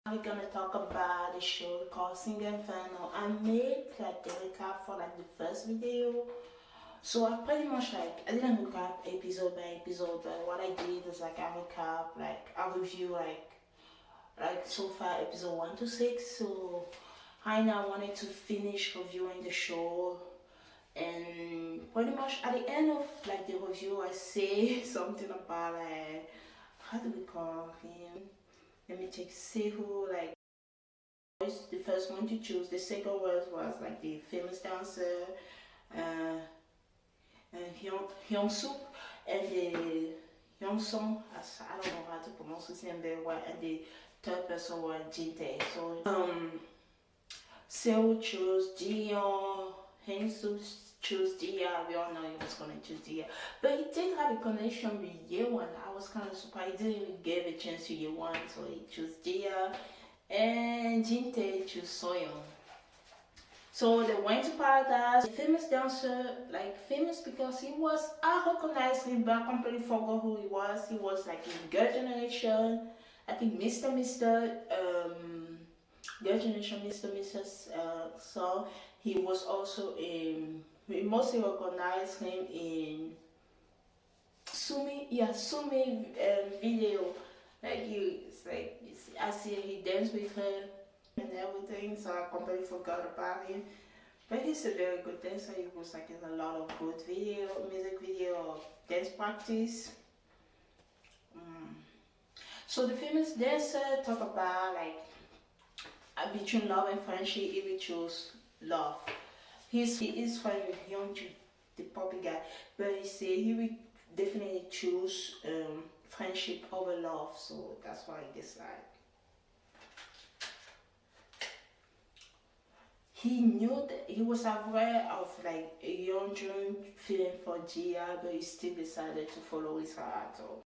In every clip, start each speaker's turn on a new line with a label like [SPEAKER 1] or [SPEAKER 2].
[SPEAKER 1] We're gonna talk about the show called Inferno. I made like the recap for like the first video. So I pretty much I didn't recap episode by episode, but what I did is like I recap, like I review like so far episode 1 to 6. So I now wanted to finish reviewing the show, and pretty much at the end of like the review I say something about like, how do we call him? Let me take see who like the first one to choose. The second was like the famous dancer, uh, Hyun Suk, and the Hyun Song. I don't know how to pronounce his name very well. And the third person was Jin Tae. So Seo chose Jiyeon, Hyun Suk chose Dia. We all know he was gonna choose Dia, but he did have a connection with Yeon. I was kind of surprised. He didn't even give a chance to Yeon, so he chose Dia. And Jin Tae chose Soyeon. So they went to paradise. The famous dancer, like famous because I recognized him, but I completely forgot who he was. He was like in Girl Generation, I think Girl Generation, song. He was also in, we mostly recognize him in Sumi video. Like I see he danced with her and everything, so I completely forgot about him. But he's a very good dancer. He was like in a lot of good music video, dance practice. So the famous dancer talk about like between love and friendship. He will choose love. He is friend with Hyunju, the puppy guy, but he say he will definitely choose friendship over love. So that's why he decided. He knew that he was aware of like a young June feeling for Gia, but he still decided to follow his heart. So,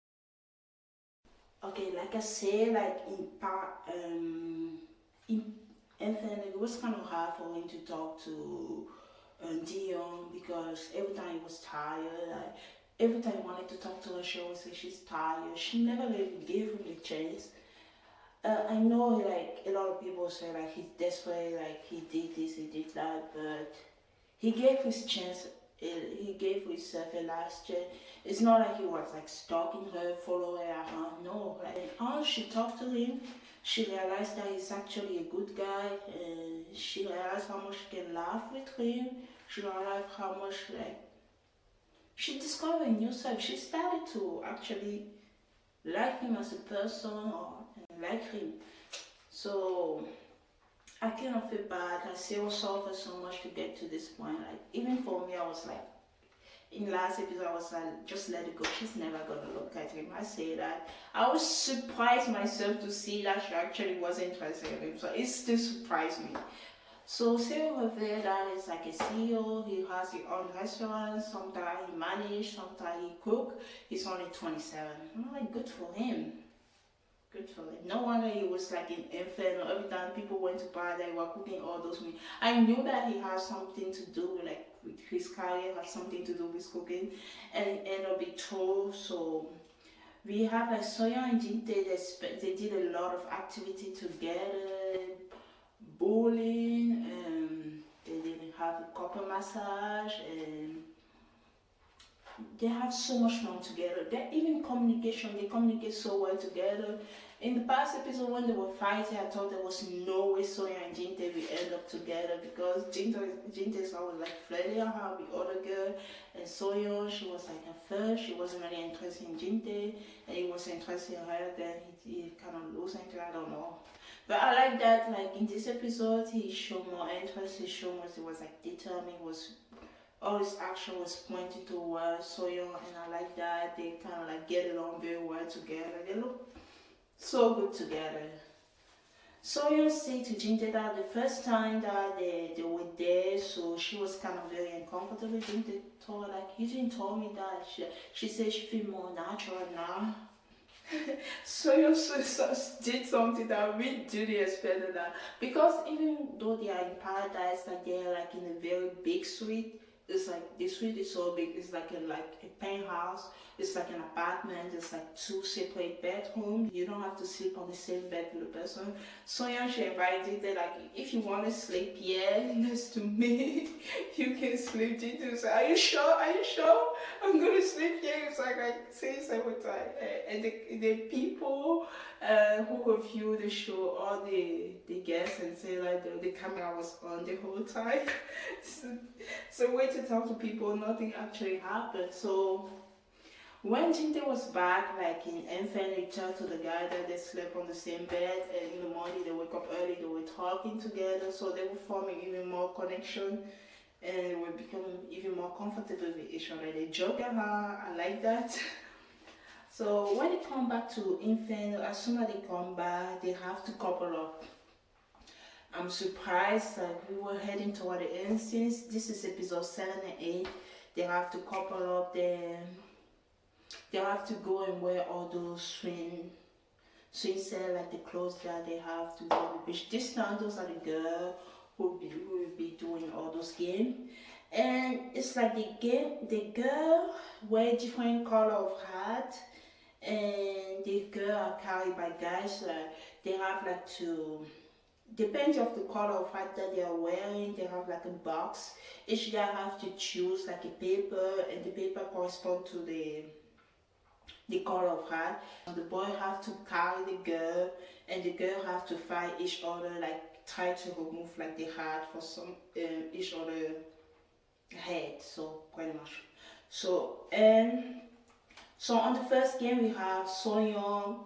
[SPEAKER 1] okay, like I say, like in Inferno, it was kind of hard for him to talk to Dion because every time he was tired, like every time he wanted to talk to her, she always say she's tired. She never really gave him the chance. I know like a lot of people say like he's desperate, like he did this, he did that, but he gave his chance. He gave himself a last chance. It's not like he was like stalking her, follow her around. No, like once she talked to him, she realized that he's actually a good guy. She realized how much she can laugh with him. She realized how much like she discovered a new self. She started to actually like him as a person or like him. So I kind of feel bad. I still suffer so much to get to this point. Like even for me, I was like, in last episode, I was like, just let it go. She's never gonna look at him. I say that. I was surprised myself to see that she actually was interested in him. So it still surprised me. So Cyril Rivera that is like a CEO. He has his own restaurant. Sometimes he manage, sometimes he cook. He's only 27. I'm like, good for him. Good for him. No wonder he was like in Inferno. Every time people went to paradise, they were cooking all those meals. I knew that he has something to do with his career, has something to do with cooking, and it ended up being true. So we have like Soya and Jinte. They did a lot of activity together, bowling, they did have a couple massage, and they have so much fun together. They even communication, they communicate so well together. In the past episode when they were fighting, I thought there was no way Soya and Jinte will end up together because Jinte is always like flirting on her with other girl, and Soya, she was like at first she wasn't really interested in Jinte, and he was interested in her. Then he kind of lose interest. I don't know. But I like that, like in this episode, he showed more interest. He showed more. He was like determined. Was all his action was pointing towards Soyeon, and I like that they kind of like get along very well together. They look so good together. Soyeon said to Jintae that the first time that they were there, so she was kind of very uncomfortable. Jintae told her like, you didn't tell me that. She said she feel more natural now. Soyeon did something that we didn't expect that, because even though they are in paradise, like they're like in a very big suite. It's like the suite is so big. It's like a penthouse. It's like an apartment. It's like two separate bedrooms. You don't have to sleep on the same bed with the person. So yeah, she invited that like if you want to sleep here next to me, you can sleep. Gina said, "Are you sure? Are you sure? I'm gonna sleep here." It's like I say several times. And the people who review the show, all the guests, and say like the camera was on the whole time. So way to talk to people, nothing actually happened. So when Jinte was back, like in Inferno, he talked to the guy that they slept on the same bed, and in the morning they wake up early, they were talking together, so they were forming even more connection, and they were becoming even more comfortable with each other. They joke around, I like that. So when they come back to Inferno, as soon as they come back, they have to couple up. I'm surprised that we were heading toward the end since this is episode 7 and 8. They have to couple up, they have to go and wear all those swing set, like the clothes that they have to go to the beach. This time, those are the girls who will be doing all those games. And it's like the girl wear different color of hat, and the girl are carried by guys. Like they have like to, depends of the color of hat that they are wearing, they have like a box. Each guy have to choose like a paper, and the paper correspond to the color of hat. The boy have to carry the girl, and the girl have to fight each other, like try to remove like the hat for some each other head. So pretty much. So on the first game we have Soyeon,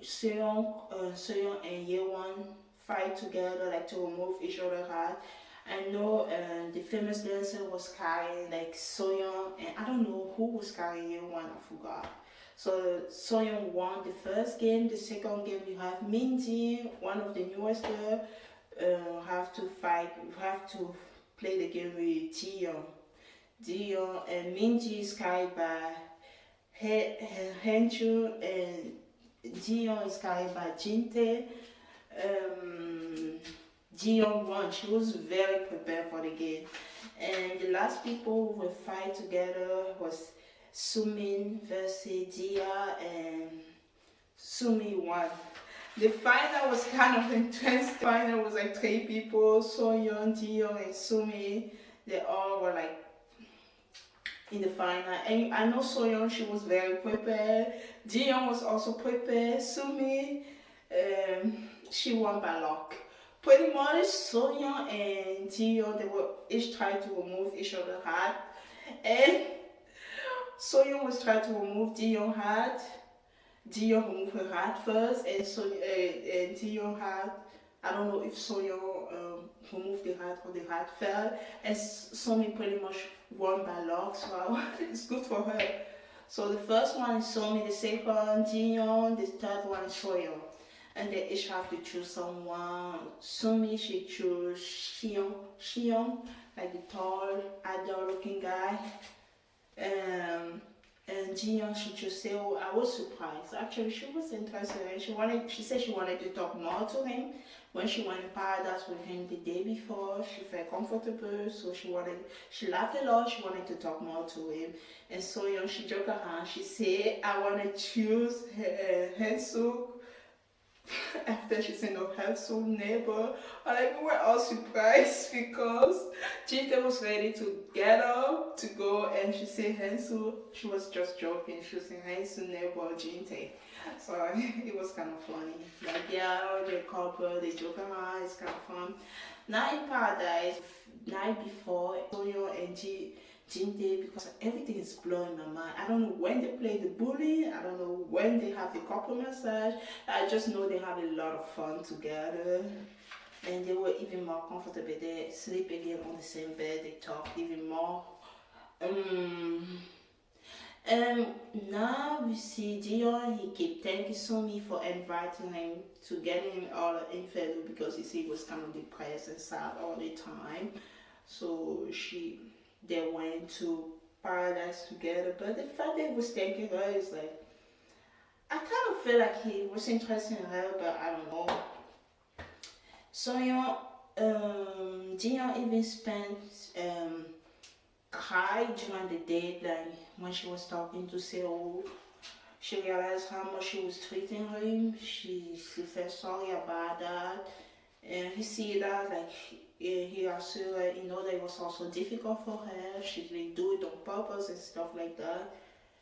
[SPEAKER 1] Soyeon and Yeon fight together like to remove each other hat. I know the famous dancer was carrying like Soyeon, and I don't know who was carrying Yeon, I forgot. So Soyeon won the first game. The second game we have Minji, one of the newest girl, have to fight. Have to play the game with Jiyeon, and Minji is carried by Henju, and Jiyeon is carried by Jinte. Jiyeon won. She was very prepared for the game. And the last people who will fight together was Sumin versus Dia, and Sumi won. The final was kind of intense. The final was like 3 people, Soyeon, Jiyeon, and Sumi. They all were like in the final. And I know Soyeon, she was very prepared. Jiyeon was also prepared. Sumi, she won by luck. Pretty much, Soyeon and Jiyeon, they were each trying to remove each other's hat. And Soyeon was trying to remove Jiyeon's hat. Jiyeon removed her hat first, and Jiyeon hat, I don't know if Soyeon removed the hat or the hat fell, and Somi pretty much won by luck, so it's good for her. So the first one is Somi, the second Jiyeon, the third one is Soyeon. And they each have to choose someone. Sumi, she chose Xion, like the tall, adult looking guy. And Jiyeon, she chose Seo. I was surprised. Actually, she was interested, and she said she wanted to talk more to him. When she went in paradise with him the day before, she felt comfortable, so she laughed a lot, she wanted to talk more to him. And so she joked around, she said, I want to choose Hansuk. After she said no help, so neighbor, like we were all surprised because Jinte was ready to get up to go, and she said Hensu. She was just joking. She was saying Hensu neighbor Jinte. So it was kind of funny. Like yeah, the couple, they joke around. It's kind of fun. Now in paradise, night before, Soyo and Jinte, because everything is blowing my mind. I don't know when they play the bully, I don't know when they have the couple massage. I just know they have a lot of fun together, and they were even more comfortable. They sleep again on the same bed, they talk even more. And now we see Dion, he kept thanking Sumi for inviting him to get him out of Inferno, because he was kind of depressed and sad all the time. So they went to paradise together, but the fact that he was thanking her is like, I kind of feel like he was interested in her, but I don't know. So Jiyeon even spent cried during the date, like when she was talking to Seoul. She realized how much she was treating him. She felt sorry about that, and he see that like he also like, that it was also difficult for her. She didn't do it on purpose and stuff like that.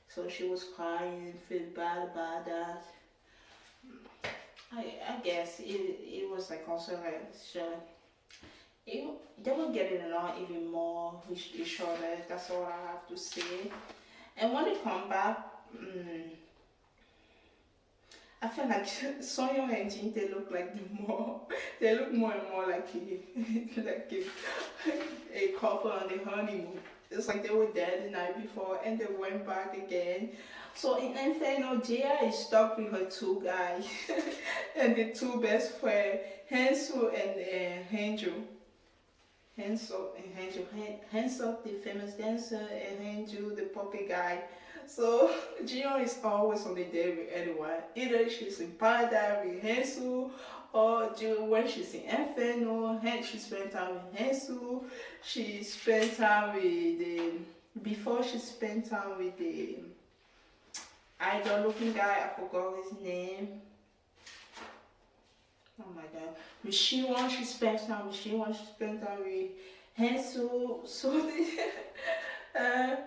[SPEAKER 1] So she was crying, feel bad about that. I guess it was like also like so it, they were getting along even more with each other. That's all I have to say. And when they come back, I feel like Soyeon and Jin they look like they look more and more like like a couple on the honeymoon. It's like they were there the night before and they went back again. So in Inferno, Jia is stuck with her two guys and the two best friends, Hansu and Hanju. Hansu, the famous dancer, and Hanju, the puppy guy. So Jiyeon is always on the date with anyone. Either she's in paradise with Hansu, or when she's in Inferno, she spent time with Hansu. She spent time with the before she spent time with the idol-looking guy. I forgot his name. Oh my god. With Shiwon, she spent time with Shiwon, she spent time with Hansu. So the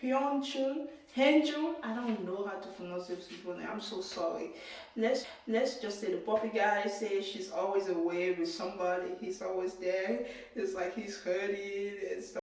[SPEAKER 1] Hyunjun, Hanjun, I don't know how to pronounce this people's name. I'm so sorry. Let's just say the puppy guy says she's always away with somebody. He's always there. It's like he's hurting and stuff.